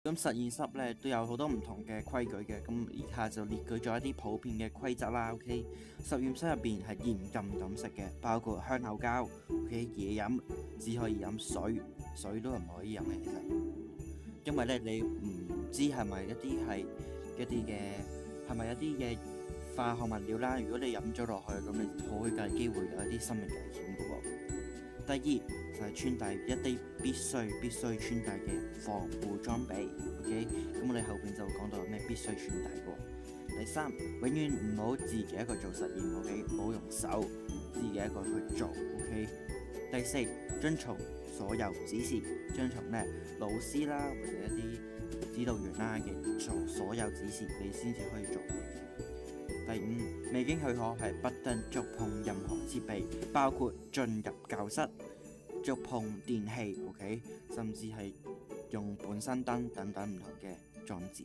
咁實驗室咧都有好多唔同嘅規矩嘅，咁以下就列舉咗一啲普遍嘅規則啦。OK，實驗室入邊係嚴禁飲食嘅，包括香口膠，OK，嘢飲只可以飲水，水都唔可以飲嘅。其實，因為咧你唔知係咪一啲嘅化學物料啦。如果你飲咗落去，咁你好大機會有一啲生命危險嘅喎。第二就係穿戴一啲必須穿戴嘅防護裝備，OK，咁我哋後邊就講到有咩必須穿戴過。第三，永遠唔好自己一個做實驗，OK，唔好用手自己一個去做，OK。第四，遵從所有指示，遵從咧老師啦或者一啲指導員啦嘅做所有指示，你先至可以做嘢嘅。第五，未經許可係不得觸碰任何設備，包括進入教室、觸碰電器，OK，甚至係用本身燈等等唔同嘅裝置。